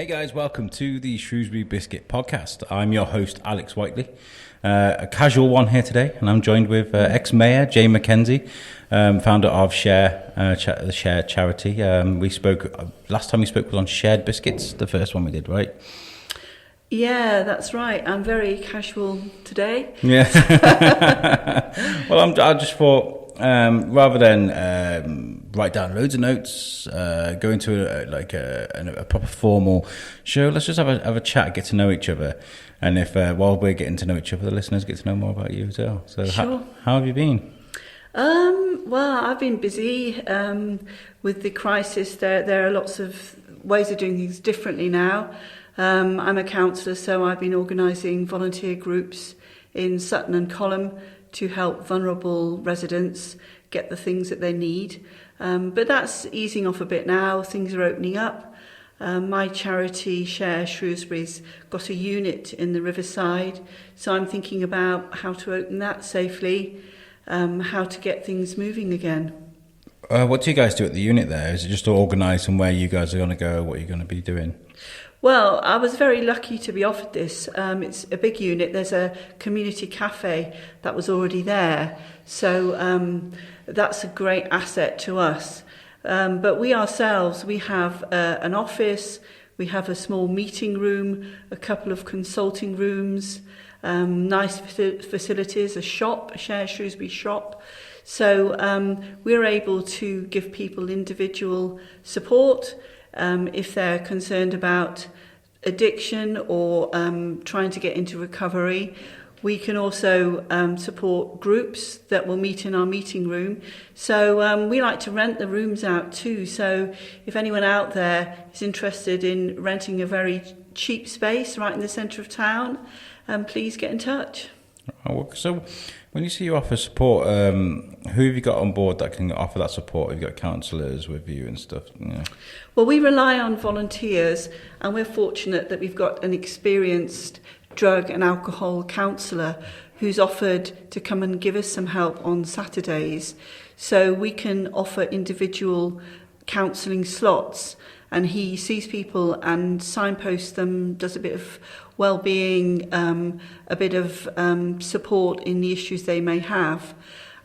Hey guys, welcome to the Shrewsbury Biscuit podcast. I'm your host, Alex Whiteley. A casual one here today, and I'm joined with ex-mayor Jane McKenzie, founder of Share, the Share charity. We spoke, last time we spoke was on shared biscuits, the first one we did, right? Yeah, that's right. I'm very casual today. Yeah. Well, I just thought, rather than write down loads of notes, go into a proper formal show, let's just have a chat, get to know each other. And if while we're getting to know each other, the listeners get to know more about you as well. So sure. How have you been? Well, I've been busy with the crisis. There are lots of ways of doing things differently now. I'm a counsellor, so I've been organising volunteer groups in Sutton and Colham to help vulnerable residents get the things that they need. But that's easing off a bit now. Things are opening up. My charity, Share Shrewsbury's, got a unit in the Riverside, so I'm thinking about how to open that safely, how to get things moving again. What do you guys do at the unit there? Is it just to organise and where you guys are going to go, what you're going to be doing? Well, I was very lucky to be offered this. It's a big unit. There's a community cafe that was already there. So that's a great asset to us. But we ourselves, we have an office, we have a small meeting room, a couple of consulting rooms, nice facilities, a shop, a Share Shrewsbury shop. So we're able to give people individual support. If they're concerned about addiction or trying to get into recovery. We can also support groups that will meet in our meeting room. So we like to rent the rooms out too. So if anyone out there is interested in renting a very cheap space right in the centre of town, please get in touch. So when you say you offer support, who have you got on board that can offer that support? Have you got counsellors with you and stuff? Yeah. Well, we rely on volunteers, and we're fortunate that we've got an experienced drug and alcohol counsellor who's offered to come and give us some help on Saturdays. So we can offer individual counselling slots, and he sees people and signposts them, does a bit of well-being, a bit of support in the issues they may have.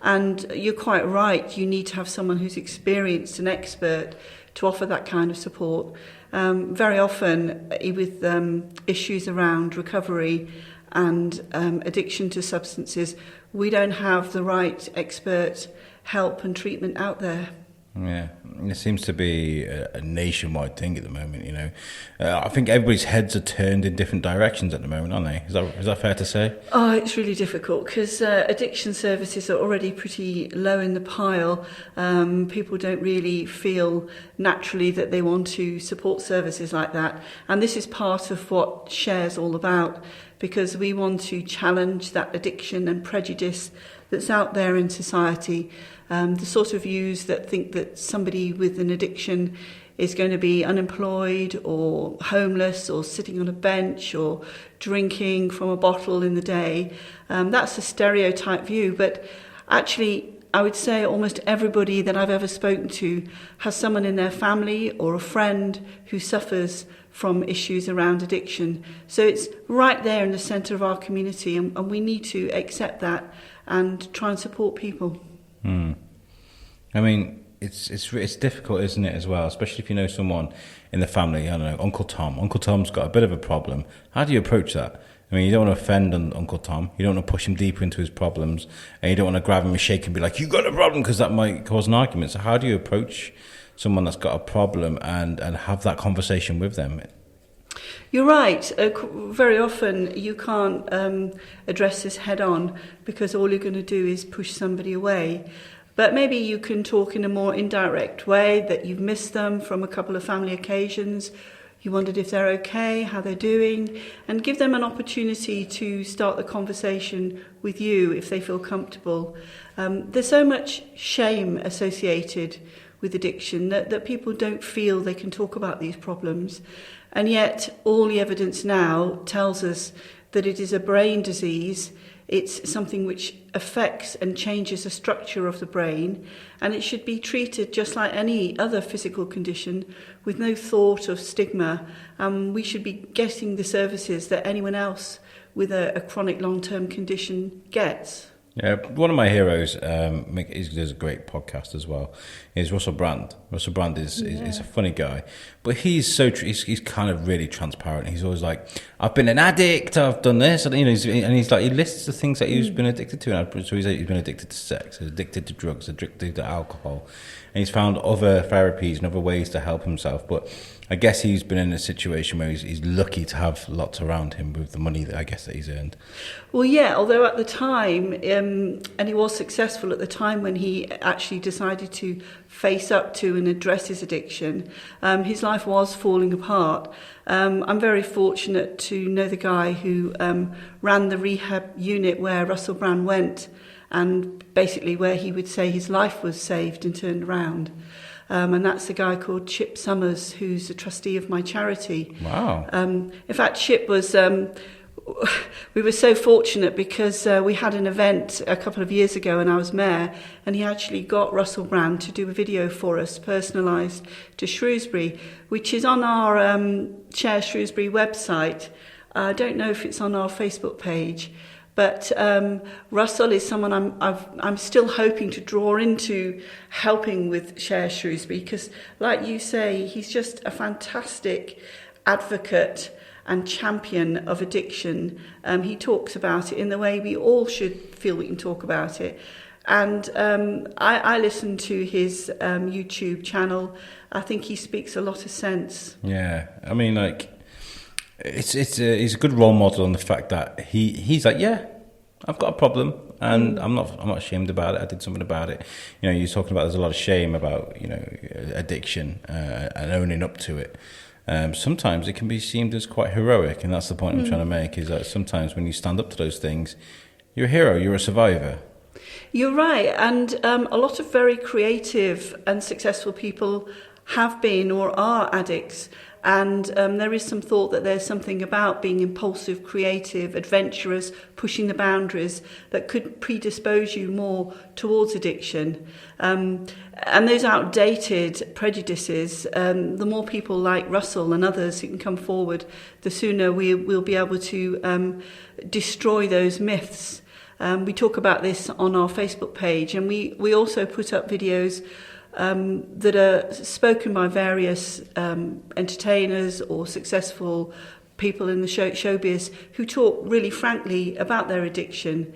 And you're quite right, you need to have someone who's experienced and expert to offer that kind of support. Very often with issues around recovery and addiction to substances, we don't have the right expert help and treatment out there. Yeah, it seems to be a nationwide thing at the moment, you know. I think everybody's heads are turned in different directions at the moment, aren't they? Is that fair to say? Oh, it's really difficult because addiction services are already pretty low in the pile. People don't really feel naturally that they want to support services like that. And this is part of what Share's all about, because we want to challenge that addiction and prejudice that's out there in society. The sort of views that think that somebody with an addiction is going to be unemployed or homeless or sitting on a bench or drinking from a bottle in the day. That's a stereotype view, but actually I would say almost everybody that I've ever spoken to has someone in their family or a friend who suffers from issues around addiction. So it's right there in the centre of our community, and we need to accept that and try and support people. I mean, it's difficult, isn't it, as well, especially if you know someone in the family. I don't know, Uncle Tom. Uncle Tom's got a bit of a problem. How do you approach that? I mean, you don't want to offend Uncle Tom. You don't want to push him deeper into his problems, and you don't want to grab him and shake and be like, "You got a problem," because that might cause an argument. So how do you approach someone that's got a problem and have that conversation with them? You're right. Very often you can't address this head on because all you're going to do is push somebody away. But maybe you can talk in a more indirect way, that you've missed them from a couple of family occasions. You wondered if they're okay, how they're doing, and give them an opportunity to start the conversation with you if they feel comfortable. There's so much shame associated with addiction that people don't feel they can talk about these problems. And yet all the evidence now tells us that it is a brain disease. It's something which affects and changes the structure of the brain, and it should be treated just like any other physical condition with no thought of stigma. We should be getting the services that anyone else with a chronic long-term condition gets. Yeah, one of my heroes, he does a great podcast as well, is Russell Brand. Russell Brand is a funny guy, but he's he's kind of really transparent. He's always like, I've been an addict, I've done this, and he's like, he lists the things that he's been addicted to, and so he's been addicted to sex, he's addicted to drugs, addicted to alcohol, and he's found other therapies and other ways to help himself. But I guess he's been in a situation where he's lucky to have lots around him with the money that I guess that he's earned. Well, yeah, although at the time, and he was successful at the time when he actually decided to face up to and address his addiction, his life was falling apart. I'm very fortunate to know the guy who ran the rehab unit where Russell Brand went, and basically where he would say his life was saved and turned around. And that's a guy called Chip Summers, who's a trustee of my charity. Wow. In fact, Chip was... we were so fortunate because we had an event a couple of years ago and I was mayor, and he actually got Russell Brand to do a video for us, personalised to Shrewsbury, which is on our Share Shrewsbury website. I don't know if it's on our Facebook page. But Russell is someone I'm still hoping to draw into helping with Share Shrewsbury, because, like you say, he's just a fantastic advocate and champion of addiction. He talks about it in the way we all should feel we can talk about it. And I listen to his YouTube channel. I think he speaks a lot of sense. Yeah, I mean, like, he's a good role model on the fact that he's like, yeah, I've got a problem, and I'm not ashamed about it. I did something about it. You know, you're talking about there's a lot of shame about, you know, addiction and owning up to it. Sometimes it can be seen as quite heroic, and that's the point I'm trying to make, is that sometimes when you stand up to those things, you're a hero, you're a survivor. You're right, and a lot of very creative and successful people have been or are addicts. And there is some thought that there's something about being impulsive, creative, adventurous, pushing the boundaries that could predispose you more towards addiction. And those outdated prejudices, the more people like Russell and others who can come forward, the sooner we'll be able to destroy those myths. We talk about this on our Facebook page, and we also put up videos that are spoken by various entertainers or successful people in the showbiz who talk really frankly about their addiction,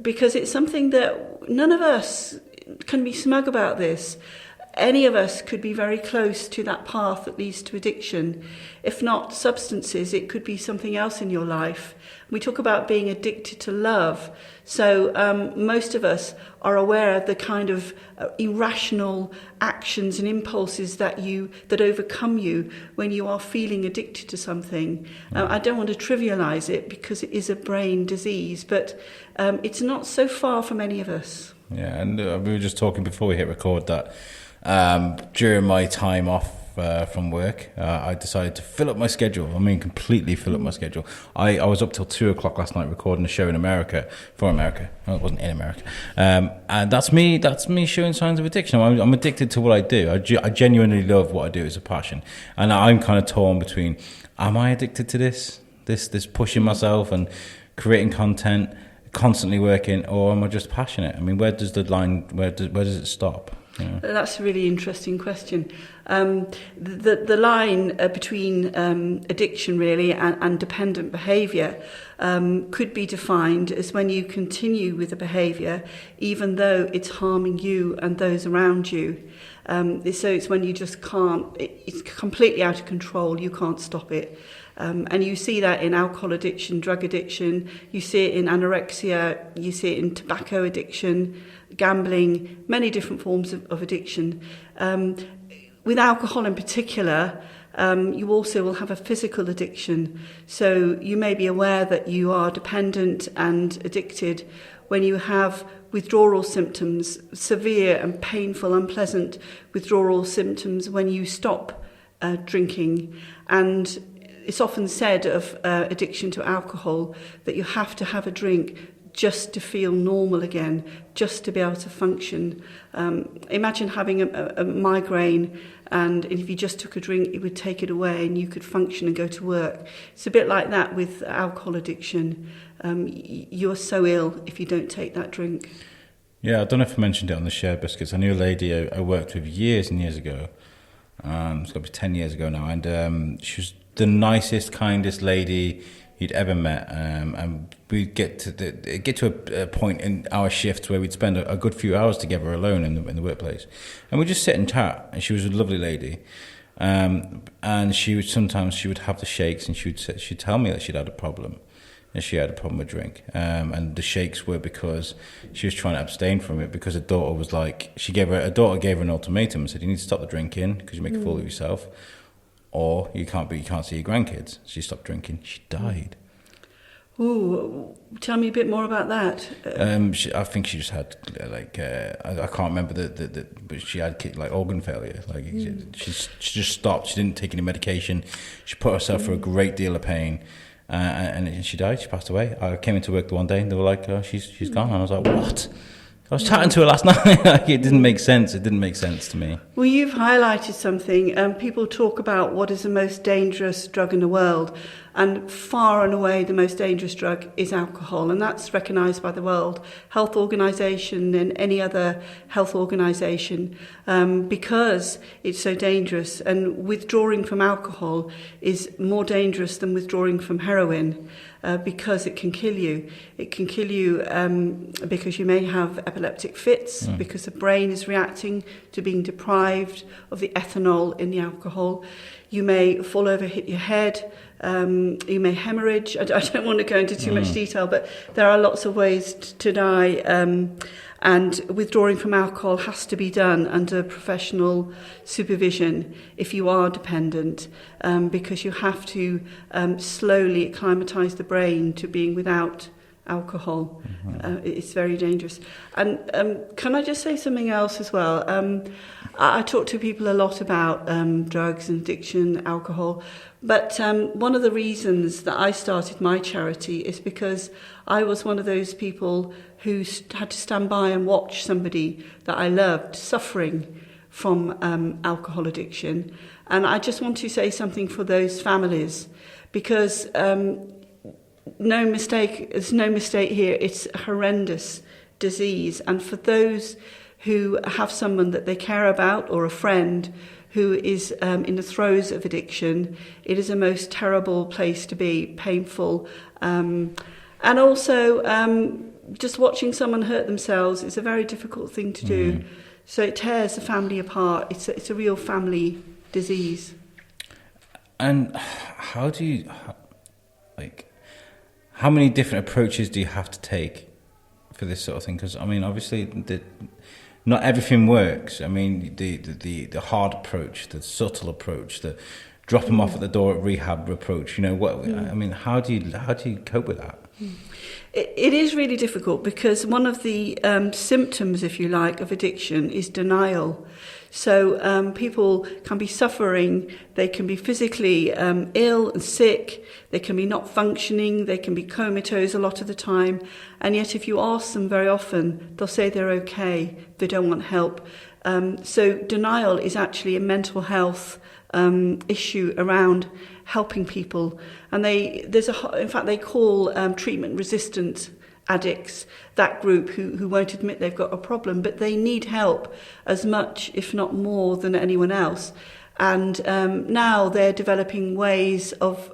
because it's something that none of us can be smug about this. Any of us could be very close to that path that leads to addiction. If not substances, it could be something else in your life. We talk about being addicted to love. So most of us are aware of the kind of irrational actions and impulses that overcome you when you are feeling addicted to something. I don't want to trivialise it because it is a brain disease, but it's not so far from any of us. Yeah, and we were just talking before we hit record that during my time off from work, I decided to fill up my schedule. I mean, completely fill up my schedule. I was up till 2:00 last night recording a show in America, for America. Well, it wasn't in America. And that's me showing signs of addiction. I'm addicted to what I do. I genuinely love what I do. It's a passion. And I'm kind of torn between, am I addicted to this pushing myself and creating content, constantly working, or am I just passionate? I mean, where does the line, where does it stop? Yeah. That's a really interesting question. The line between addiction really and dependent behaviour could be defined as when you continue with a behaviour even though it's harming you and those around you. So it's when you just can't, it's completely out of control, you can't stop it. And you see that in alcohol addiction, drug addiction, you see it in anorexia, you see it in tobacco addiction, gambling, many different forms of addiction. With alcohol in particular, you also will have a physical addiction. So you may be aware that you are dependent and addicted when you have withdrawal symptoms, severe and painful, unpleasant withdrawal symptoms when you stop drinking. And it's often said of addiction to alcohol that you have to have a drink just to feel normal again, just to be able to function. Imagine having a migraine, and if you just took a drink, it would take it away and you could function and go to work. It's a bit like that with alcohol addiction. You're so ill if you don't take that drink. Yeah, I don't know if I mentioned it on the Shared Biscuits. I knew a lady I worked with years and years ago. It's got to be 10 years ago now. And she was the nicest, kindest lady you'd ever met. And we'd get to a point in our shifts where we'd spend a good few hours together alone in the workplace. And we'd just sit and chat. And she was a lovely lady. And she would have the shakes, and she'd tell me that she'd had a problem. And she had a problem with drink, and the shakes were because she was trying to abstain from it, because her daughter was like, her daughter gave her an ultimatum and said, you need to stop the drinking because you make a fool of yourself, or you can't see your grandkids. So she stopped drinking. She died. Ooh, tell me a bit more about that. I think she just had I can't remember but she had like organ failure. She just stopped. She didn't take any medication. She put herself through a great deal of pain. And she died. She passed away. I came into work the one day and they were like, "Oh, she's gone." And I was like, "What?" I was chatting to her last night. It didn't make sense. It didn't make sense to me. Well, you've highlighted something. People talk about what is the most dangerous drug in the world, and far and away the most dangerous drug is alcohol, and that's recognised by the World Health Organization and any other health organisation because it's so dangerous. And withdrawing from alcohol is more dangerous than withdrawing from heroin. Because it can kill you. It can kill you because you may have epileptic fits, because the brain is reacting to being deprived of the ethanol in the alcohol. You may fall over, hit your head. You may hemorrhage. I don't want to go into too much detail, but there are lots of ways to die. And withdrawing from alcohol has to be done under professional supervision if you are dependent, because you have to slowly acclimatise the brain to being without alcohol. It's very dangerous. And can I just say something else as well? I talk to people a lot about drugs and addiction, alcohol, but one of the reasons that I started my charity is because I was one of those people who had to stand by and watch somebody that I loved suffering from alcohol addiction. And I just want to say something for those families, because no mistake, there's no mistake here, it's a horrendous disease. And for those who have someone that they care about or a friend who is in the throes of addiction, it is a most terrible place to be, painful. And also, just watching someone hurt themselves is a very difficult thing to do. So it tears the family apart. It's a real family disease. And how do you, how many different approaches do you have to take for this sort of thing? Because, I mean, obviously, not everything works. I mean, the hard approach, the subtle approach, the drop them off at the door at rehab approach. I mean, how do you cope with that? It is really difficult, because one of the symptoms, if you like, of addiction is denial. So people can be suffering, they can be physically ill and sick, they can be not functioning, they can be comatose a lot of the time, and yet if you ask them very often, they'll say they're okay, they don't want help. So denial is actually a mental health issue around helping people, and in fact they call treatment-resistant addicts that group who won't admit they've got a problem, but they need help as much, if not more, than anyone else. And now they're developing ways of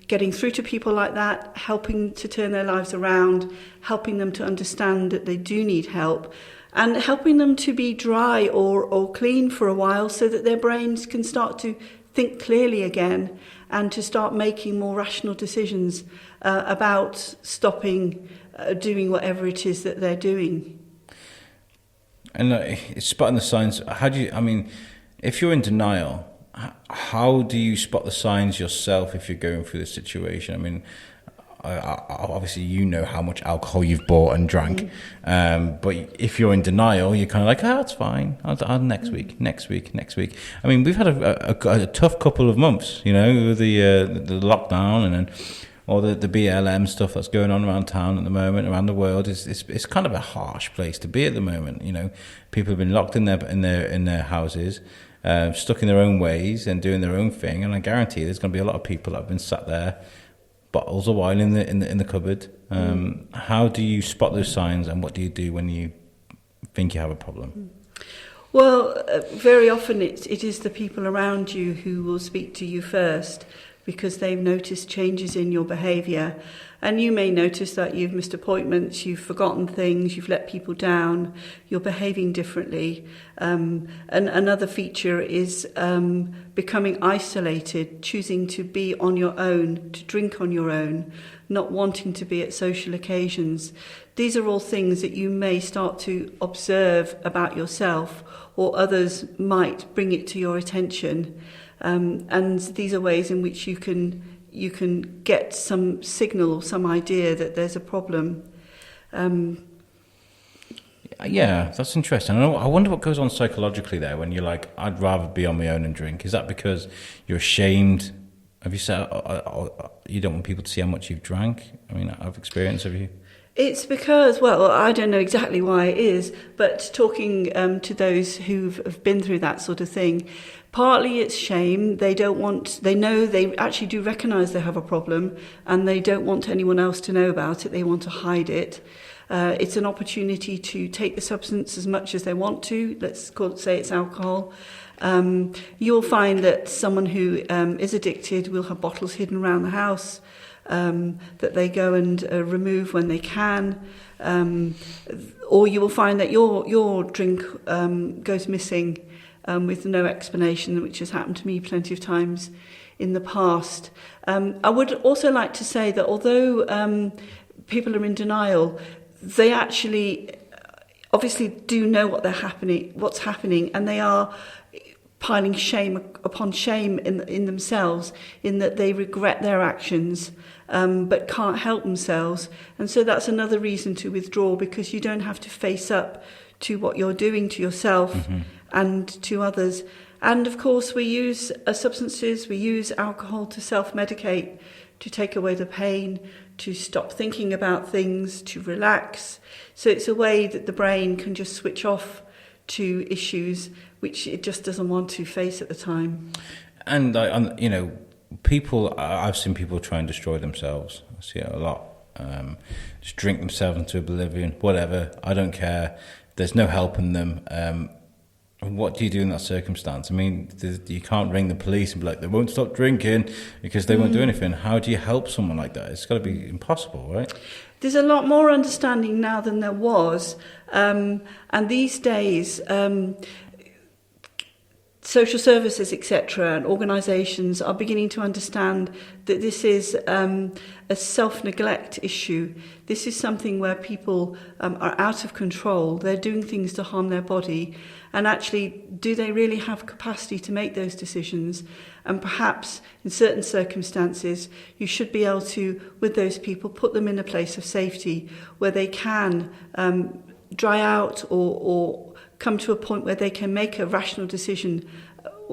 getting through to people like that, helping to turn their lives around, helping them to understand that they do need help, and helping them to be dry or clean for a while so that their brains can start to think clearly again and to start making more rational decisions about stopping doing whatever it is that they're doing. And it's spotting the signs. If you're in denial, how do you spot the signs yourself if you're going through this situation? I mean, obviously you know how much alcohol you've bought and drank, but if you're in denial, you're kind of like, oh, it's fine. I'll next week. I mean, we've had a tough couple of months, you know, with the lockdown and then all the BLM stuff that's going on around town at the moment, around the world. It's kind of a harsh place to be at the moment. You know, people have been locked in their houses, stuck in their own ways and doing their own thing. And I guarantee there's going to be a lot of people that have been sat there, bottles of wine in the cupboard. How do you spot those signs, and what do you do when you think you have a problem? Well, very often it is the people around you who will speak to you first, because they've noticed changes in your behaviour. And you may notice that you've missed appointments, you've forgotten things, you've let people down, you're behaving differently. And another feature is becoming isolated, choosing to be on your own, to drink on your own, not wanting to be at social occasions. These are all things that you may start to observe about yourself, or others might bring it to your attention. And these are ways in which you can get some signal or some idea that there's a problem. Yeah, that's interesting. I wonder what goes on psychologically there when you're like, I'd rather be on my own and drink. Is that because you're ashamed? Have you said you don't want people to see how much you've drank? I mean, out of experience, have you? It's because, well, I don't know exactly why it is, but talking to those who've been through that sort of thing, partly it's shame. They know they actually do recognise they have a problem, and they don't want anyone else to know about it. They want to hide it. It's an opportunity to take the substance as much as they want to. Say it's alcohol. You'll find that someone who is addicted will have bottles hidden around the house, that they go and remove when they can, or you will find that your drink goes missing with no explanation, which has happened to me plenty of times in the past. I would also like to say that although people are in denial, they actually obviously do know what's happening, and they are piling shame upon shame in themselves, in that they regret their actions, but can't help themselves. And so that's another reason to withdraw, because you don't have to face up to what you're doing to yourself and to others. And of course, we use substances, we use alcohol to self-medicate, to take away the pain, to stop thinking about things, to relax. So it's a way that the brain can just switch off to issues which it just doesn't want to face at the time. And you know, I've seen people try and destroy themselves. I see it a lot. Just drink themselves into oblivion, whatever. I don't care. There's no helping them. What do you do in that circumstance? I mean, you can't ring the police and be like, they won't stop drinking because they won't do anything. How do you help someone like that? It's got to be impossible, right? There's a lot more understanding now than there was. And these days, social services, etc., and organisations are beginning to understand that this is a self-neglect issue. This is something where people are out of control. They're doing things to harm their body. And actually, do they really have capacity to make those decisions? And perhaps in certain circumstances, you should be able to, with those people, put them in a place of safety where they can dry out or come to a point where they can make a rational decision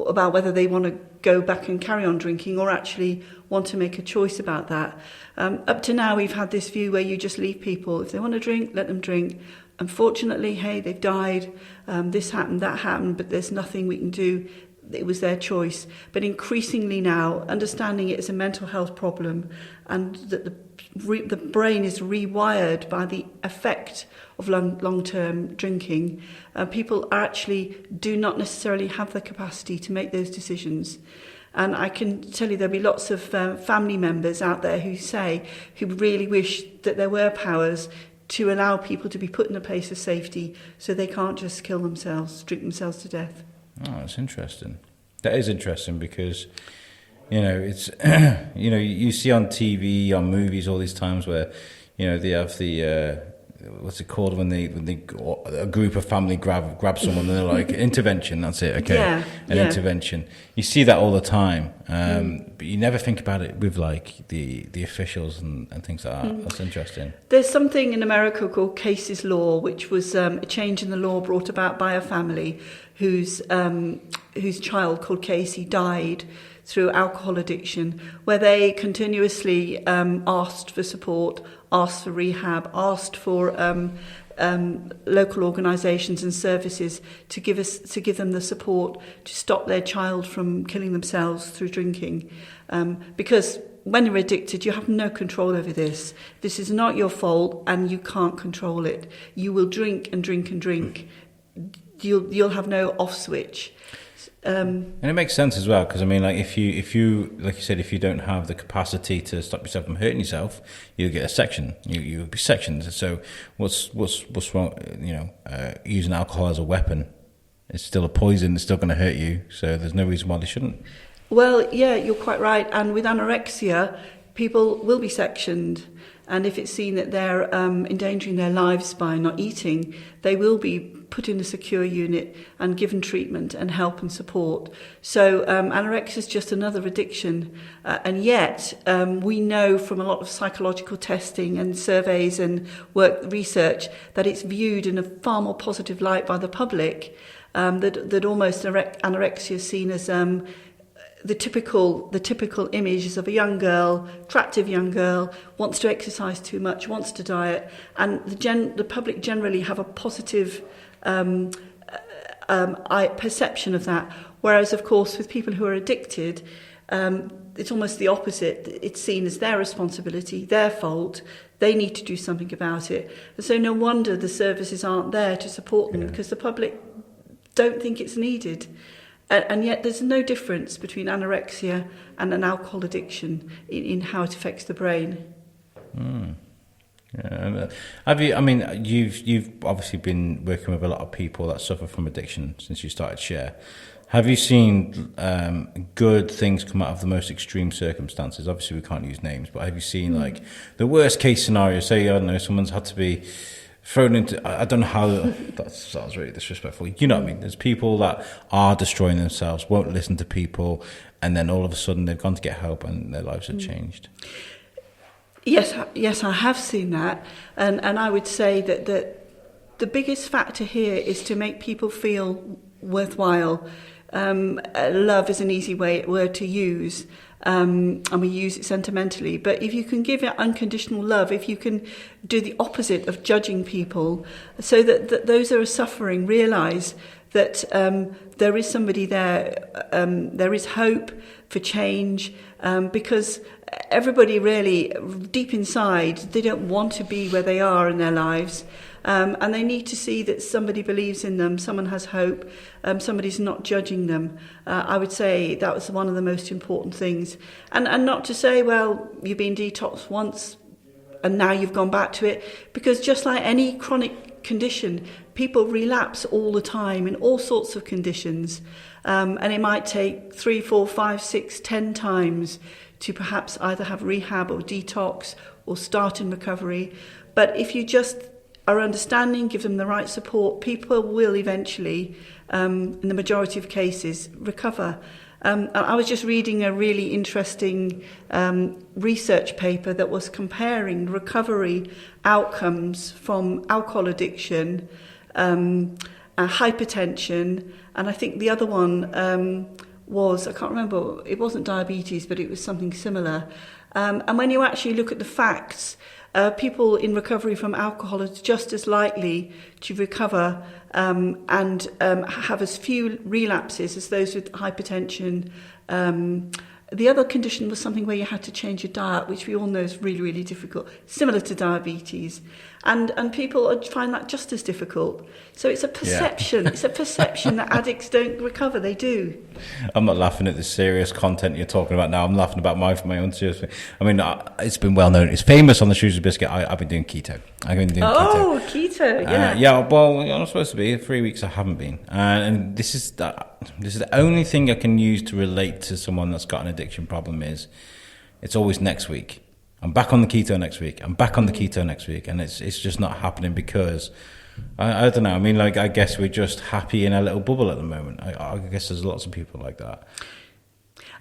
about whether they want to go back and carry on drinking or actually want to make a choice about that. Up to now, we've had this view where you just leave people. If they want to drink, let them drink. Unfortunately, hey, they've died, this happened, that happened, but there's nothing we can do. It was their choice. But increasingly now, understanding it as a mental health problem and that the brain is rewired by the effect of long-term drinking, people actually do not necessarily have the capacity to make those decisions. And I can tell you there'll be lots of family members out there who really wish that there were powers to allow people to be put in a place of safety so they can't just kill themselves, drink themselves to death. Oh, that's interesting. That is interesting because, you know, it's, you know, you see on TV, on movies, all these times where, you know, they have the what's it called when a group of family grab someone and they're like intervention. That's it. Okay, intervention. You see that all the time, but you never think about it with like the officials and things like that. That's interesting. There's something in America called Casey's Law, which was a change in the law brought about by a family whose child called Casey died through alcohol addiction, where they continuously asked for support, asked for rehab, asked for local organisations and services to give them the support to stop their child from killing themselves through drinking, because when you're addicted, you have no control over this. This is not your fault, and you can't control it. You will drink and drink and drink. You'll have no off switch. And it makes sense as well, because I mean, like if you like you said, if you don't have the capacity to stop yourself from hurting yourself, you'll get a section. You'll be sectioned. So what's wrong? Using alcohol as a weapon, it's still a poison. It's still going to hurt you. So there's no reason why they shouldn't. Well, yeah, you're quite right. And with anorexia, people will be sectioned. And if it's seen that they're endangering their lives by not eating, they will be put in a secure unit and given treatment and help and support. So anorexia is just another addiction. And yet we know from a lot of psychological testing and surveys and research that it's viewed in a far more positive light by the public, that almost anorexia is seen as the typical images of a young girl, attractive young girl, wants to exercise too much, wants to diet, and the public generally have a positive perception of that. Whereas, of course, with people who are addicted, it's almost the opposite. It's seen as their responsibility, their fault. They need to do something about it. And so no wonder the services aren't there to support them, because the public don't think it's needed. And yet there's no difference between anorexia and an alcohol addiction in how it affects the brain. Yeah. Have you? I mean, you've obviously been working with a lot of people that suffer from addiction since you started Share. Have you seen good things come out of the most extreme circumstances? Obviously, we can't use names, but have you seen like the worst case scenario? Say, I don't know, someone's had to be thrown into, I don't know how, that sounds really disrespectful. You know what I mean? There's people that are destroying themselves, won't listen to people, and then all of a sudden they've gone to get help and their lives have changed. Yes, I have seen that. And I would say that the biggest factor here is to make people feel worthwhile. Love is an easy word to use. And we use it sentimentally. But if you can give it unconditional love, if you can do the opposite of judging people, so that those who are suffering realise that there is somebody there, there is hope for change, because everybody really, deep inside, they don't want to be where they are in their lives. And they need to see that somebody believes in them, someone has hope, somebody's not judging them. I would say that was one of the most important things. And not to say, well, you've been detoxed once and now you've gone back to it, because just like any chronic condition, people relapse all the time in all sorts of conditions. And it might take 3, 4, 5, 6, 10 times to perhaps either have rehab or detox or start in recovery. But if you just are understanding, give them the right support, people will eventually, in the majority of cases, recover. I was just reading a really interesting research paper that was comparing recovery outcomes from alcohol addiction, hypertension, and I think the other one was, I can't remember, it wasn't diabetes, but it was something similar. And when you actually look at the facts, people in recovery from alcohol are just as likely to recover and have as few relapses as those with hypertension. The other condition was something where you had to change your diet, which we all know is really, really difficult, similar to diabetes. And people find that just as difficult. So it's a perception. Yeah. It's a perception that addicts don't recover. They do. I'm not laughing at the serious content you're talking about now. I'm laughing about my own serious thing. I mean, it's been well known. It's famous on the Shrewsbury Biscuit. I've been doing keto. Keto, yeah. Yeah, well, I'm supposed to be. 3 weeks I haven't been. And this is the only thing I can use to relate to someone that's got an addiction problem is it's always next week. I'm back on the keto next week. I'm back on the keto next week. And it's just not happening because, I don't know. I mean, like, I guess we're just happy in a little bubble at the moment. I guess there's lots of people like that.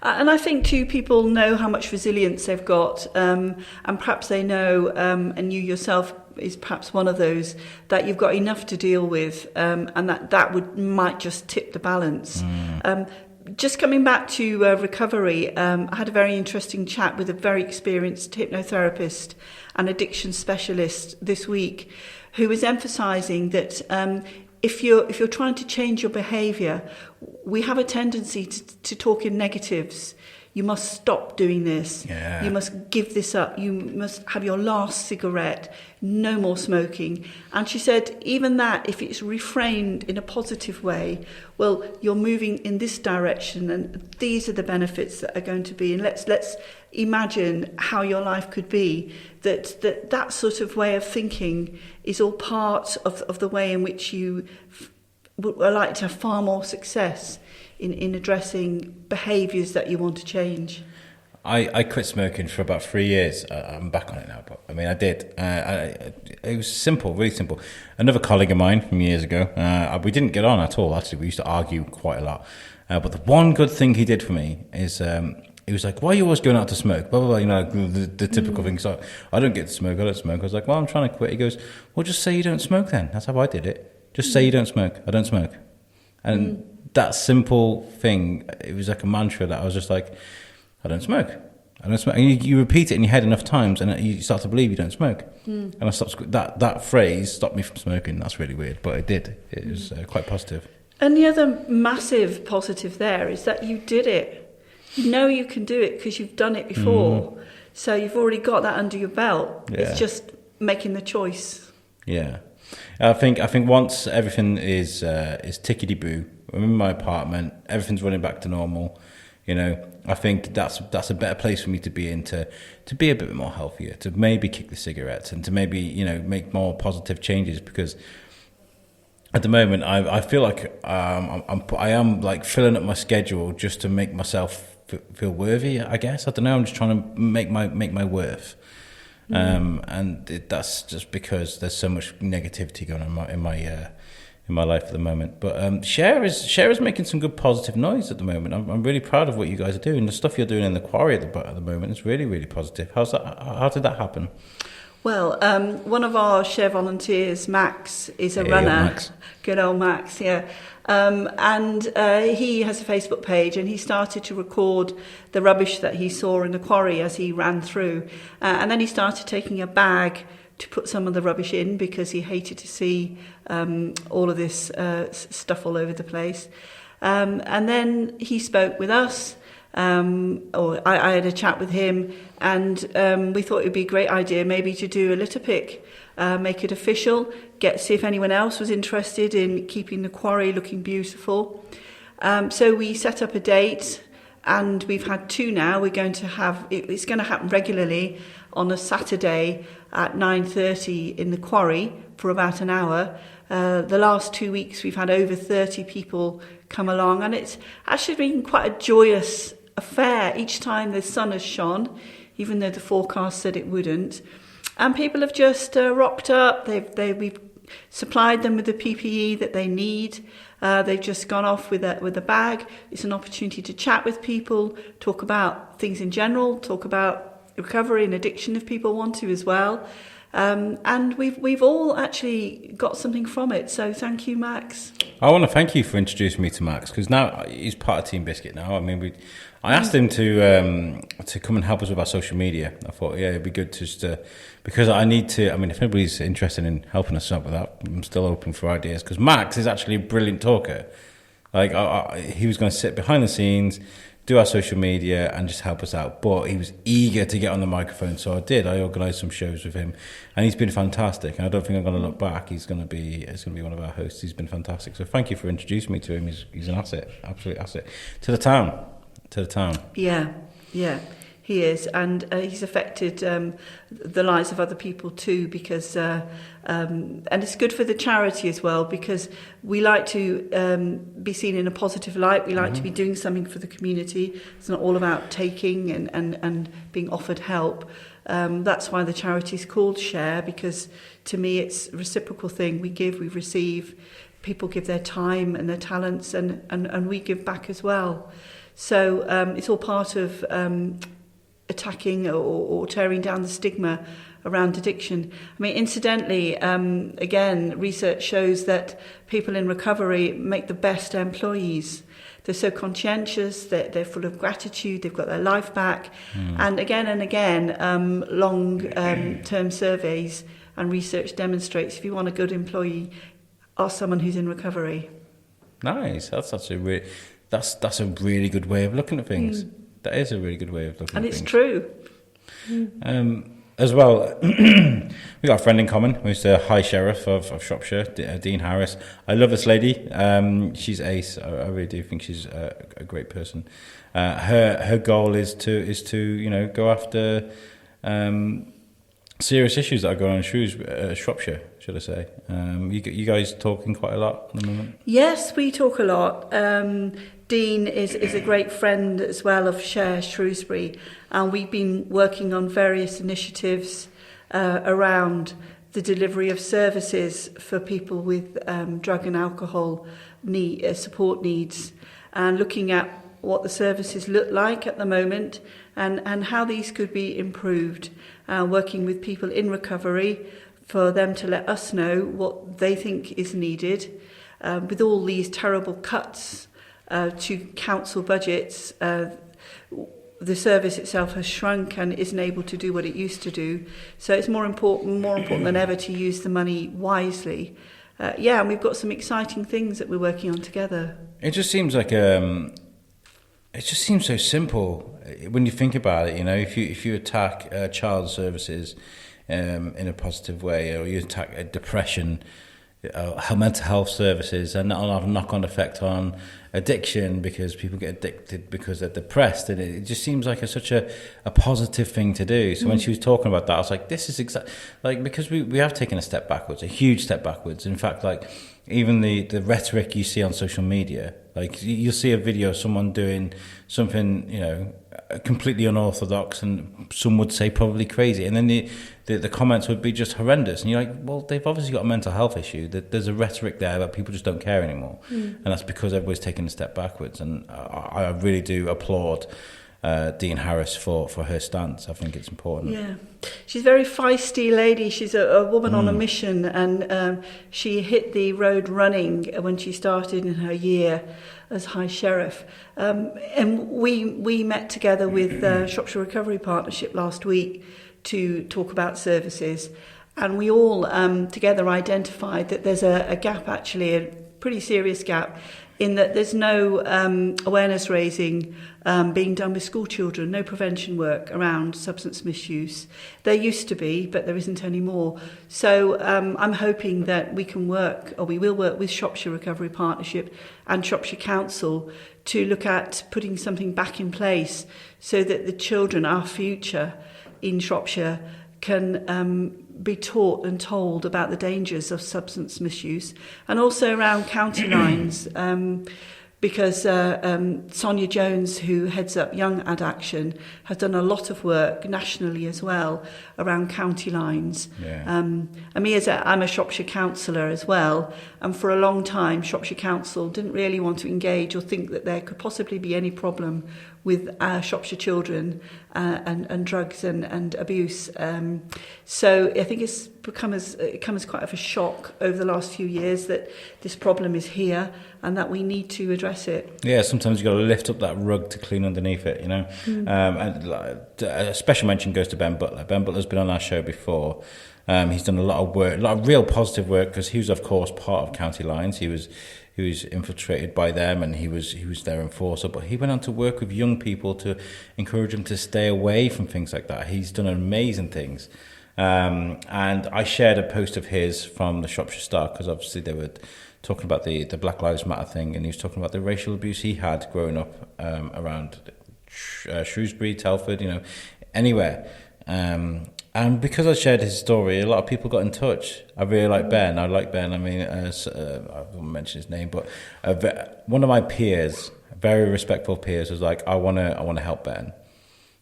And I think too, people know how much resilience they've got, and perhaps they know, and you yourself is perhaps one of those, that you've got enough to deal with, and that might just tip the balance. Just coming back to recovery, I had a very interesting chat with a very experienced hypnotherapist and addiction specialist this week, who was emphasising that if you're trying to change your behaviour, we have a tendency to talk in negatives. You must stop doing this. Yeah. You must give this up. You must have your last cigarette. No more smoking. And she said, even that, if it's reframed in a positive way, well, you're moving in this direction, and these are the benefits that are going to be. And let's imagine how your life could be. That sort of way of thinking is all part of the way in which you are likely to have far more success in addressing behaviours that you want to change. I quit smoking for about 3 years. I'm back on it now, but I mean, I did. It was simple, really simple. Another colleague of mine from years ago, we didn't get on at all, actually. We used to argue quite a lot. But the one good thing he did for me is he was like, why are you always going out to smoke? Blah, blah, blah, you know, the typical things. Like, I don't get to smoke, I don't smoke. I was like, well, I'm trying to quit. He goes, well, just say you don't smoke then. That's how I did it. Just say you don't smoke. I don't smoke. And that simple thing, it was like a mantra that I was just like, I don't smoke. I don't smoke. And you repeat it in your head enough times and you start to believe you don't smoke. And I stopped. That phrase stopped me from smoking. That's really weird, but it did. It was quite positive. And the other massive positive there is that you did it. You know you can do it because you've done it before. So you've already got that under your belt. Yeah. It's just making the choice. Yeah. I think once everything is tickety-boo, I'm in my apartment, everything's running back to normal, you know, I think that's a better place for me to be in, to be a bit more healthier, to maybe kick the cigarettes and to maybe, you know, make more positive changes, because at the moment I feel like I am like filling up my schedule just to make myself feel worthy, I guess. I don't know, I'm just trying to make my worth. And that's just because there's so much negativity going on in my life at the moment. But Cher is making some good positive noise at the moment. I'm really proud of what you guys are doing. The stuff you're doing in the quarry at the moment is really, really positive. How did that happen? Well, one of our Cher volunteers, Max, is a runner. Max. Good old Max, yeah. And he has a Facebook page, and he started to record the rubbish that he saw in the quarry as he ran through. And then he started taking a bag to put some of the rubbish in, because he hated to see all of this stuff all over the place. And then he spoke with us. I had a chat with him, and we thought it would be a great idea maybe to do a litter pick, make it official, see if anyone else was interested in keeping the quarry looking beautiful. So we set up a date, and we've had 2 now. We're going to have it's going to happen regularly on a Saturday at 9:30 in the quarry for about an hour. The last 2 weeks we've had over 30 people come along, and it's actually been quite a joyous affair each time the sun has shone, even though the forecast said it wouldn't. And people have just rocked up. We've supplied them with the PPE that they need. They've just gone off with a bag. It's an opportunity to chat with people, talk about things in general, talk about recovery and addiction if people want to as well. And we've all actually got something from it. So thank you, Max. I want to thank you for introducing me to Max, because now he's part of Team Biscuit now. I mean, I asked him to come and help us with our social media. I thought, yeah, it'd be good because I need to. I mean, if anybody's interested in helping us out with that, I'm still open for ideas, because Max is actually a brilliant talker. Like he was going to sit behind the scenes, do our social media and just help us out. But he was eager to get on the microphone, so I did. I organised some shows with him, and he's been fantastic. And I don't think I'm going to look back. He's going to be one of our hosts. He's been fantastic. So thank you for introducing me to him. He's an asset, absolute asset to the town. Yeah. he is, and he's affected the lives of other people too, because and it's good for the charity as well, because we like to be seen in a positive light. We like to be doing something for the community. It's not all about taking and being offered help. That's why the charity is called Share, because to me it's a reciprocal thing. We give, we receive. People give their time and their talents, and we give back as well. So it's all part of attacking or tearing down the stigma around addiction. I mean, incidentally, again, research shows that people in recovery make the best employees. They're so conscientious, they're full of gratitude, they've got their life back. And again, long-term surveys and research demonstrates if you want a good employee, ask someone who's in recovery. Nice. That's a really good way of looking at things. That is a really good way of looking at things. And it's true. As well, we got a friend in common who's the High Sheriff of Shropshire, Dean Harris. I love this lady. She's ace. I really do think she's a great person. Her goal is to go after serious issues that are going on in Shropshire, should I say. You guys talking quite a lot at the moment? Yes, we talk a lot. Dean is a great friend as well of Share Shrewsbury, and we've been working on various initiatives around the delivery of services for people with drug and alcohol support needs, and looking at what the services look like at the moment and how these could be improved, working with people in recovery for them to let us know what they think is needed. With all these terrible cuts to council budgets, the service itself has shrunk and isn't able to do what it used to do. So it's more important than ever to use the money wisely. And we've got some exciting things that we're working on together. It just seems like it just seems so simple when you think about it. If you attack child services in a positive way, or you attack depression, mental health services, and that'll have a knock-on effect on addiction because people get addicted because they're depressed, and it just seems like such a positive thing to do. So when she was talking about that, I was like, this is because we have taken a step backwards, a huge step backwards. In fact, even the rhetoric you see on social media, you'll see a video of someone doing something, completely unorthodox, and some would say probably crazy, and then the comments would be just horrendous, and you're like, well, they've obviously got a mental health issue. There's a rhetoric there that people just don't care anymore, and that's because everybody's taking a step backwards. And I really do applaud Dean Harris for her stance. I think it's important. Yeah, she's a very feisty lady. She's a woman on a mission, and she hit the road running when she started in her year as High Sheriff. And we met together with Shropshire Recovery Partnership last week to talk about services, and we all together identified that there's a gap, actually, a pretty serious gap, in that there's no awareness raising being done with school children, no prevention work around substance misuse. There used to be, but there isn't anymore. So I'm hoping that we will work with Shropshire Recovery Partnership and Shropshire Council to look at putting something back in place so that the children, our future in Shropshire, can be taught and told about the dangers of substance misuse, and also around county lines, because Sonia Jones, who heads up Young Ad Action, has done a lot of work nationally as well around county lines. And me, I'm a Shropshire councillor as well, and for a long time Shropshire Council didn't really want to engage or think that there could possibly be any problem with Shropshire children and drugs and abuse. So I think it's come as quite of a shock over the last few years that this problem is here and that we need to address it. Yeah, sometimes you've got to lift up that rug to clean underneath it, And a special mention goes to Ben Butler. Ben Butler's been on our show before. He's done a lot of work, a lot of real positive work, because he was, of course, part of County Lines. He was infiltrated by them, and he was their enforcer. But he went on to work with young people to encourage them to stay away from things like that. He's done amazing things. And I shared a post of his from the Shropshire Star, because obviously they were talking about the Black Lives Matter thing, and he was talking about the racial abuse he had growing up around Shrewsbury, Telford, anywhere. And because I shared his story, a lot of people got in touch. I really like Ben. I like Ben. I mean, I won't mention his name, but one of my peers, very respectful peers, was like, I want to help Ben,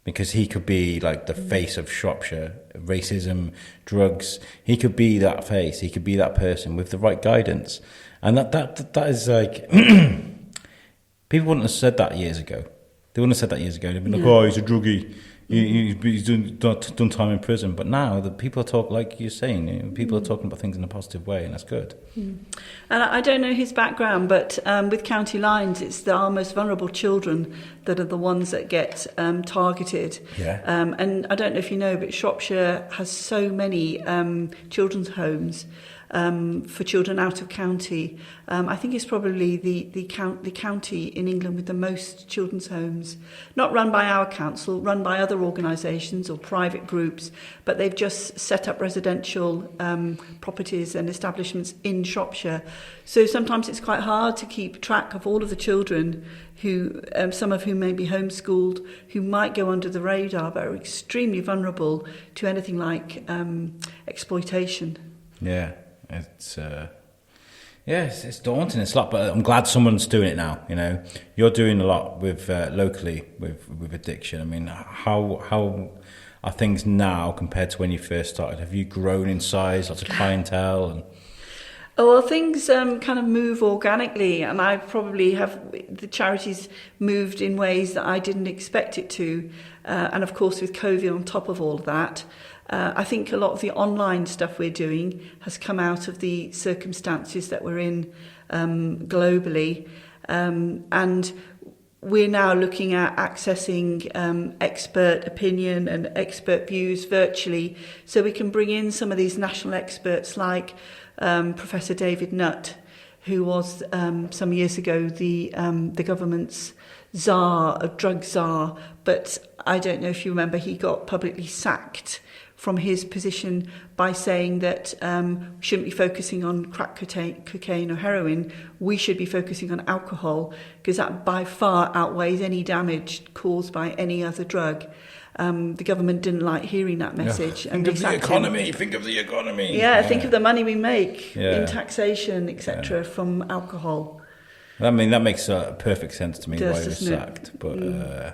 because he could be like the face of Shropshire, racism, drugs. He could be that face. He could be that person with the right guidance. And that is like, people wouldn't have said that years ago. They wouldn't have said that years ago. They'd be like, oh, he's a druggie. He's done time in prison. But now the people talk, like you're saying, people are talking about things in a positive way, and that's good. And I don't know his background, but with county lines, it's our most vulnerable children that are the ones that get targeted. Yeah. And I don't know if you know, but Shropshire has so many children's homes for children out of county. I think it's probably the county in England with the most children's homes, not run by our council, run by other organisations or private groups, but they've just set up residential properties and establishments in Shropshire. So sometimes it's quite hard to keep track of all of the children who, some of whom may be homeschooled, who might go under the radar, but are extremely vulnerable to anything like exploitation. Yeah. It's daunting. It's a lot, but I'm glad someone's doing it now. You're doing a lot with locally with addiction. I mean, how are things now compared to when you first started? Have you grown in size? Lots of clientele and. Oh, well, things kind of move organically, and I probably the charities moved in ways that I didn't expect it to, and of course with COVID on top of all of that. I think a lot of the online stuff we're doing has come out of the circumstances that we're in globally. And we're now looking at accessing expert opinion and expert views virtually, so we can bring in some of these national experts like Professor David Nutt, who was some years ago the government's drug czar. But I don't know if you remember, he got publicly sacked from his position by saying that we shouldn't be focusing on crack cocaine or heroin, we should be focusing on alcohol, because that by far outweighs any damage caused by any other drug. The government didn't like hearing that message. Think of the economy. Think of the economy. Yeah, think of the money we make in taxation, etc., from alcohol. I mean, that makes perfect sense to me why he was sacked. But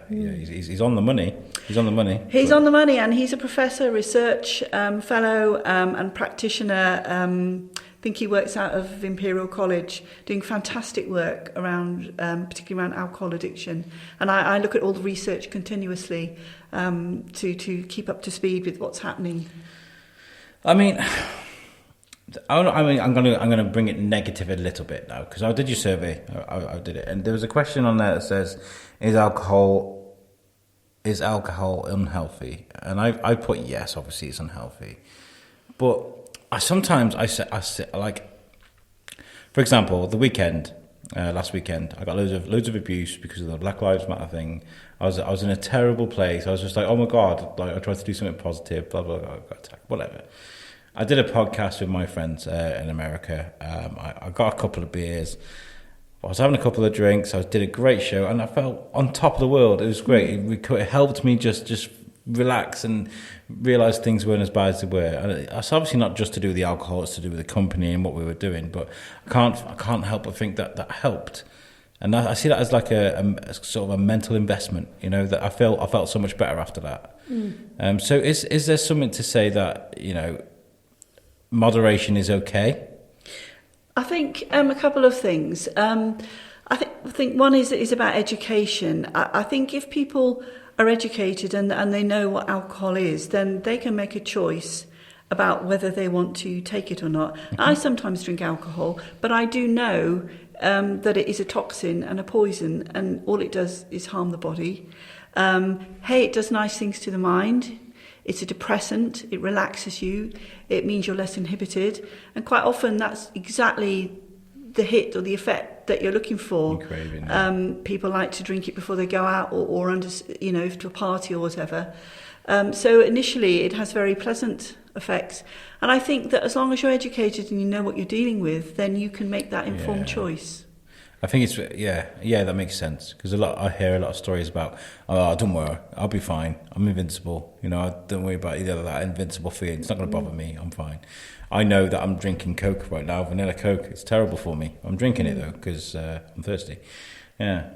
he's on the money. He's on the money. He's on the money, and he's a professor, research fellow, and practitioner. I think he works out of Imperial College, doing fantastic work around, particularly around alcohol addiction. And I look at all the research continuously to keep up to speed with what's happening. I'm going to bring it negative a little bit now, because I did your survey. I did it, and there was a question on there that says, "Is alcohol unhealthy?" And I put yes. Obviously, it's unhealthy, but I say like, for example, the weekend. Last weekend, I got loads of abuse because of the Black Lives Matter thing. I was in a terrible place. I was just like, oh my God! Like, I tried to do something positive. Blah blah blah. I got attacked. Whatever. I did a podcast with my friends in America. I got a couple of beers. I was having a couple of drinks. I did a great show, and I felt on top of the world. It was great. It helped me just relax and realise things weren't as bad as they were. And it's obviously not just to do with the alcohol; it's to do with the company and what we were doing. But I can't help but think that helped. And I see that as like a sort of a mental investment. That I felt so much better after that. So is there something to say that moderation is okay? I think a couple of things. I think one is about education. I think if people are educated and they know what alcohol is, then they can make a choice about whether they want to take it or not. Mm-hmm. I sometimes drink alcohol, but I do know that it is a toxin and a poison, and all it does is harm the body. It does nice things to the mind. It's a depressant, it relaxes you, it means you're less inhibited, and quite often that's exactly the hit or the effect that you're looking for. Craving, people like to drink it before they go out or under, to a party or whatever. So initially it has very pleasant effects. And I think that as long as you're educated and you know what you're dealing with, then you can make that informed choice. I think it's that makes sense because I hear a lot of stories about, oh, don't worry, I'll be fine, I'm invincible, don't worry about that invincible feeling, it's not going to bother me, I'm fine. I know that I'm drinking Coke right now, vanilla Coke, it's terrible for me. I'm drinking it though because I'm thirsty. Yeah.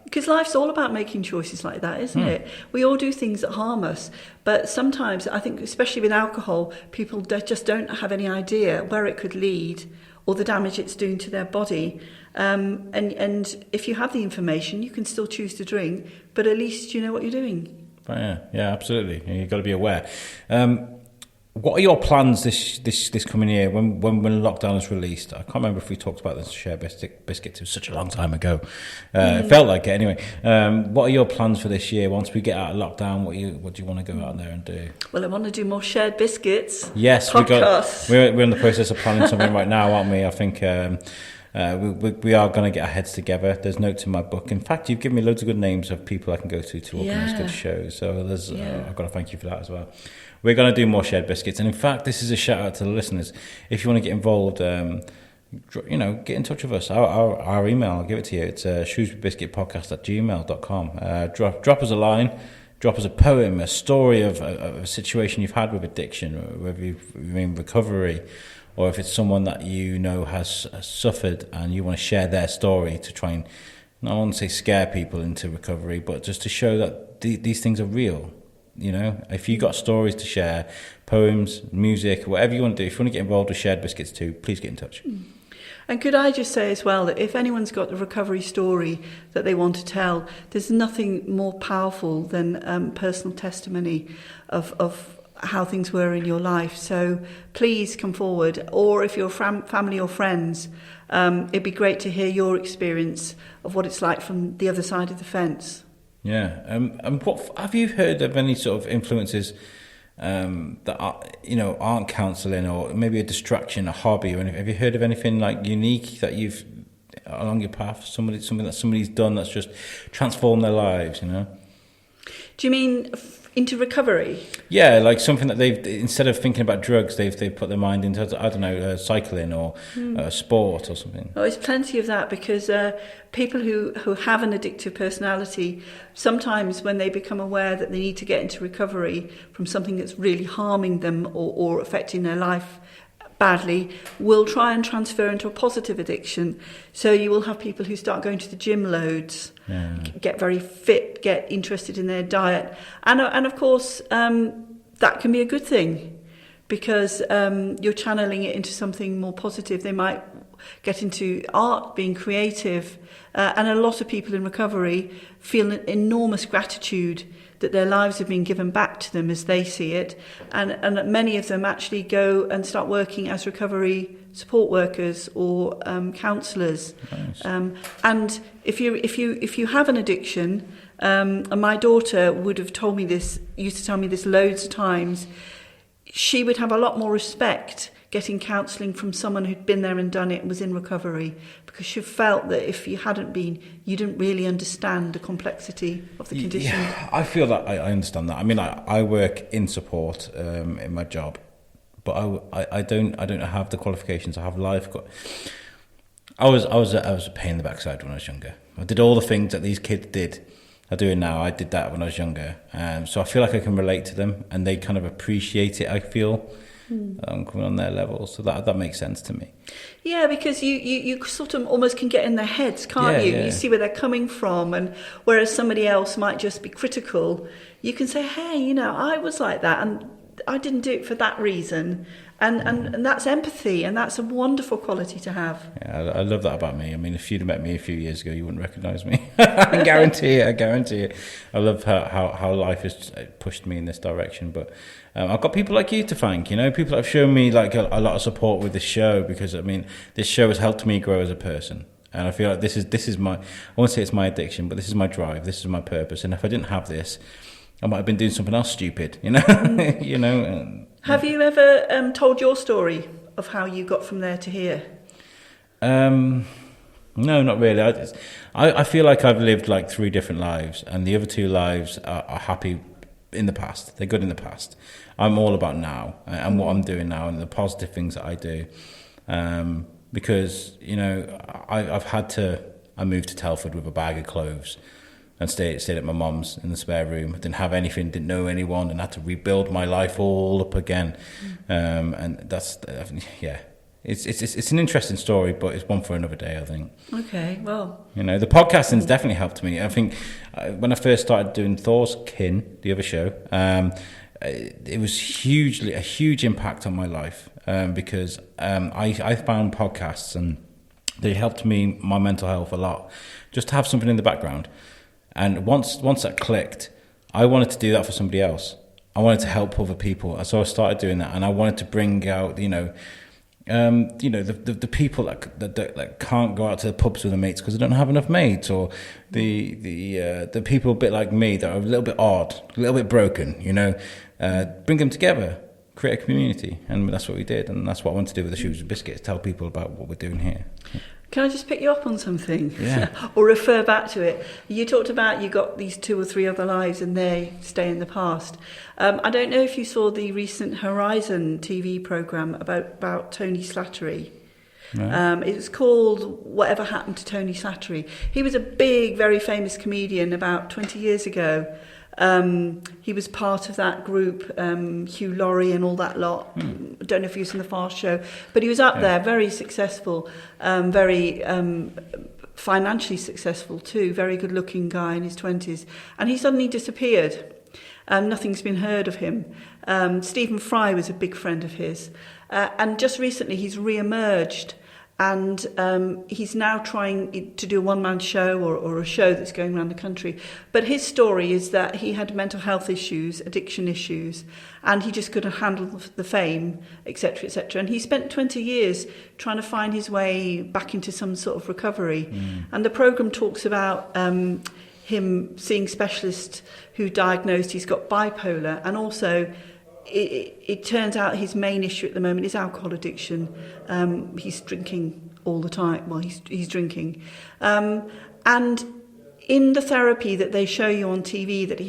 Because life's all about making choices like that, isn't it? We all do things that harm us, but sometimes I think, especially with alcohol, people just don't have any idea where it could lead or the damage it's doing to their body. And if you have the information, you can still choose to drink, but at least you know what you're doing. Yeah, absolutely. You've got to be aware. What are your plans this coming year when lockdown is released? I can't remember if we talked about this Shared Biscuit. It was such a long time ago. It felt like it anyway. What are your plans for this year once we get out of lockdown? What do you want to go out there and do? Well, I want to do more Shared Biscuits. Yes, we're in the process of planning something right now, aren't we? I think we are going to get our heads together. There's notes in my book. In fact, you've given me loads of good names of people I can go to organise good shows. So I've got to thank you for that as well. We're going to do more Shared Biscuits. And in fact, this is a shout out to the listeners. If you want to get involved, get in touch with us. Our email, I'll give it to you. It's shrewsburybiscuitpodcast@gmail.com. Drop us a line. Drop us a poem, a story of a situation you've had with addiction, or whether you've in recovery, or if it's someone that has suffered and you want to share their story to try and, I don't want to say scare people into recovery, but just to show that these things are real. If you got stories to share, poems, music, whatever you want to do, if you want to get involved with Shared Biscuits too, please get in touch. And could I just say as well that if anyone's got a recovery story that they want to tell, there's nothing more powerful than personal testimony of how things were in your life. So please come forward, or if you're family or friends, it'd be great to hear your experience of what it's like from the other side of the fence. Yeah. And what have you heard of any sort of influences that are, aren't counselling, or maybe a distraction, a hobby, or anything? Have you heard of anything like unique that you've along your path? Something that somebody's done that's just transformed their lives? Do you mean into recovery? Yeah, like something that they've, instead of thinking about drugs, they've put their mind into, I don't know, cycling or sport or something. Oh, there's plenty of that, because people who have an addictive personality, sometimes when they become aware that they need to get into recovery from something that's really harming them or affecting their life badly, will try and transfer into a positive addiction. So you will have people who start going to the gym loads, get very fit, get interested in their diet, and of course that can be a good thing, because you're channeling it into something more positive. They might get into art, being creative, and a lot of people in recovery feel an enormous gratitude that their lives have been given back to them as they see it, and many of them actually go and start working as recovery support workers or counsellors. Nice. And if you have an addiction, and my daughter used to tell me this loads of times, she would have a lot more respect getting counselling from someone who'd been there and done it and was in recovery, because she felt that if you hadn't been, you didn't really understand the complexity of the condition. Yeah, I feel that I understand that. I mean, I work in support in my job, but I don't have the qualifications. I have life. I was a pain in the backside when I was younger. I did all the things that these kids are doing now. I did that when I was younger, so I feel like I can relate to them, and they kind of appreciate it. I feel. Coming on their level, so that makes sense to me. Yeah, because you sort of almost can get in their heads, can't you? You see where they're coming from, and whereas somebody else might just be critical, you can say, hey, I was like that, and I didn't do it for that reason, and that's empathy, and that's a wonderful quality to have. Yeah, I love that about me. I mean, if you'd met me a few years ago, you wouldn't recognise me. I guarantee it. I love how life has pushed me in this direction, but I've got people like you to thank. People that have shown me like a lot of support with this show, because I mean, this show has helped me grow as a person. And I feel like this is my, I won't say it's my addiction, but this is my drive. This is my purpose. And if I didn't have this, I might have been doing something else stupid, Have you ever told your story of how you got from there to here? No, not really. I feel like I've lived like 3 different lives, and the other 2 lives are happy in the past. They're good in the past. I'm all about now and what I'm doing now and the positive things that I do. because, you know, I moved to Telford with a bag of clothes and stayed at my mum's in the spare room. I didn't have anything, didn't know anyone, and had to rebuild my life all up again. And that's, yeah. It's an interesting story, but it's one for another day, I think. Okay, well. You know, the podcasting's definitely helped me. I think when I first started doing Thor's Kin, the other show, it was a huge impact on my life, because I found podcasts and they helped me, my mental health a lot, just to have something in the background. And once that clicked, I wanted to do that for somebody else. I wanted to help other people. So I started doing that, and I wanted to bring out, the people that can't go out to the pubs with their mates because they don't have enough mates, or the people a bit like me that are a little bit odd, a little bit broken, bring them together, create a community. And that's what we did, and that's what I want to do with the Shrewsbury Biscuit, is tell people about what we're doing here. Can I just pick you up on something? Yeah. Or refer back to it? You talked about you got these 2 or 3 other lives and they stay in the past. I don't know if you saw the recent Horizon TV programme about Tony Slattery. No. It was called Whatever Happened to Tony Slattery. He was a big, very famous comedian about 20 years ago. He was part of that group, Hugh Laurie and all that lot. I don't know if he was in the Fast Show, but he was up there, very successful, very financially successful too, very good-looking guy in his 20s. And he suddenly disappeared. Nothing's been heard of him. Stephen Fry was a big friend of his. And just recently he's re-emerged. And he's now trying to do a one-man show or a show that's going around the country. But his story is that he had mental health issues, addiction issues, and he just couldn't handle the fame, etc., etc. And he spent 20 years trying to find his way back into some sort of recovery. And the programme talks about him seeing specialists who diagnosed he's got bipolar, and also it turns out his main issue at the moment is alcohol addiction. He's drinking all the time. Well, he's drinking. And in the therapy that they show you on TV that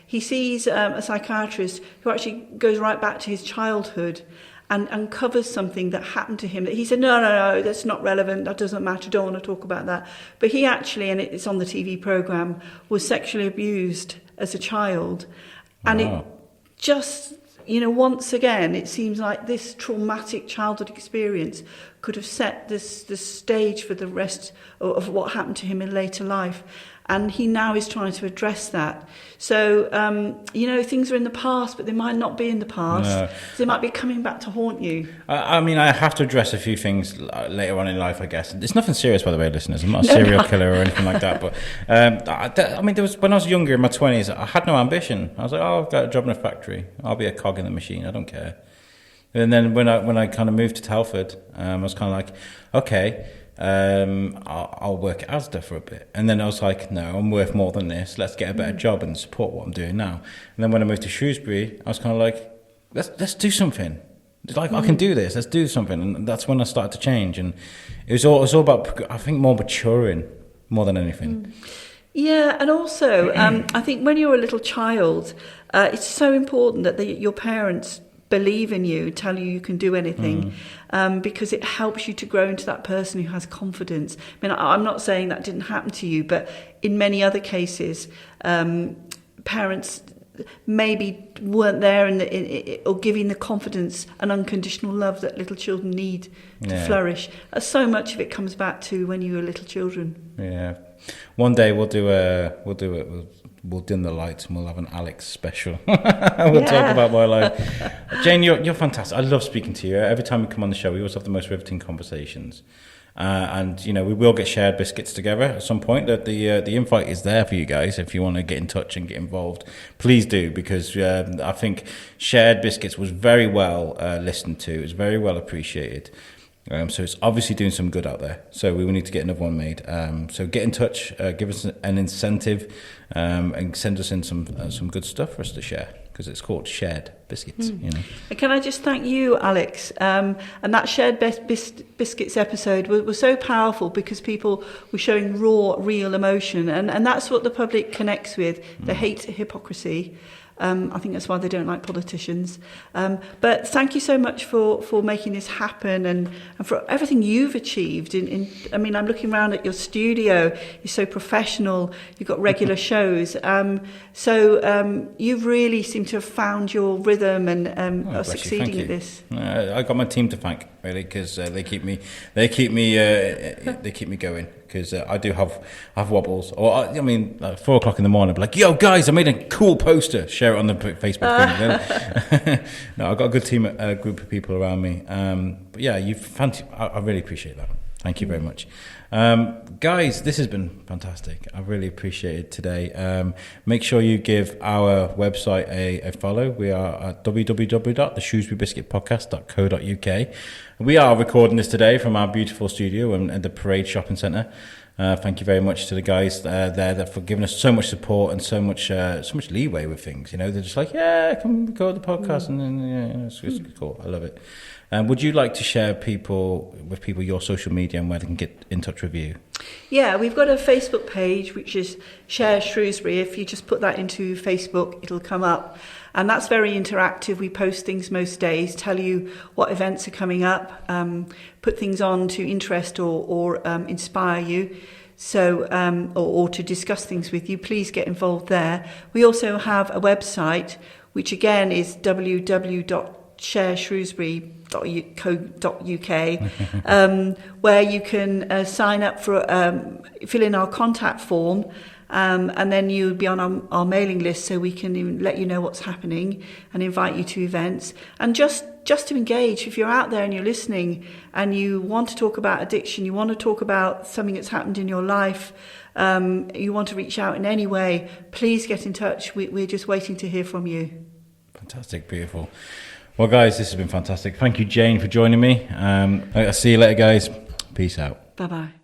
he sees a psychiatrist who actually goes right back to his childhood and uncovers something that happened to him that he said, no, that's not relevant, that doesn't matter, don't want to talk about that. But he actually, and it's on the TV programme, was sexually abused as a child. And it just, once again, it seems like this traumatic childhood experience could have set this stage for the rest of what happened to him in later life. And he now is trying to address that. So, things are in the past, but they might not be in the past. No. So they might be coming back to haunt you. I have to address a few things later on in life, I guess. It's nothing serious, by the way, listeners. I'm not a serial killer or anything like that. But, there was, when I was younger, in my 20s, I had no ambition. I was like, I've got a job in a factory. I'll be a cog in the machine. I don't care. And then when I kind of moved to Telford, I was kind of like, okay, I'll work at Asda for a bit. And then I was like, no, I'm worth more than this. Let's get a better job and support what I'm doing now. And then when I moved to Shrewsbury, I was kind of like, let's do something. It's like, I can do this. Let's do something. And that's when I started to change. And it was all about, I think, more maturing more than anything. Yeah, and also, I think when you're a little child, it's so important that your parents believe in you, tell you can do anything, because it helps you to grow into that person who has confidence. I mean, I'm not saying that didn't happen to you, but in many other cases, parents maybe weren't there or giving the confidence and unconditional love that little children need to flourish. So much of it comes back to when you were little children. Yeah. One day we'll dim the lights and we'll have an Alex special. We'll talk about my life. Jane, you're fantastic. I love speaking to you. Every time we come on the show, we always have the most riveting conversations. And we will get Shared Biscuits together at some point. The invite is there for you guys. If you want to get in touch and get involved, please do, because I think Shared Biscuits was very well listened to. It was very well appreciated. So it's obviously doing some good out there. So we will need to get another one made. So get in touch, give us an incentive, and send us in some good stuff for us to share, because it's called Shared Biscuits. And can I just thank you, Alex? And that Shared Biscuits episode was so powerful because people were showing raw, real emotion, and that's what the public connects with. They hate hypocrisy. I think that's why they don't like politicians. But thank you so much for making this happen and for everything you've achieved. I mean, I'm looking around at your studio. You're so professional. You've got regular shows. So you've really seemed to have found your rhythm and are succeeding at this. I got my team to thank, really, because they keep me going. Because I do have wobbles, or I mean, at 4 o'clock in the morning, I'll be like, "Yo, guys, I made a cool poster. Share it on the Facebook thing." No, I've got a good team, a group of people around me. But yeah, I really appreciate that. Thank you very much, guys. This has been fantastic. I really appreciate it today. Make sure you give our website a follow. We are at www.theshrewsburybiscuitpodcast.co.uk. We are recording this today from our beautiful studio and the Parade Shopping Centre. Thank you very much to the guys there for giving us so much support and so much leeway with things. You know, they're just like, yeah, come record the podcast, and then it's cool. I love it. Would you like to share with people your social media and where they can get in touch with you? Yeah, we've got a Facebook page which is Share Shrewsbury. If you just put that into Facebook, it'll come up. And that's very interactive. We post things most days, tell you what events are coming up, put things on to interest or inspire you. So, or to discuss things with you. Please get involved there. We also have a website, which again is www.shareshrewsbury.co.uk, where you can sign up for, fill in our contact form, and then you'll be on our mailing list, so we can let you know what's happening and invite you to events. And just to engage, if you're out there and you're listening and you want to talk about addiction, you want to talk about something that's happened in your life, you want to reach out in any way, please get in touch. We're just waiting to hear from you. Fantastic, beautiful. Well, guys, this has been fantastic. Thank you, Jane, for joining me. I'll see you later, guys. Peace out. Bye-bye.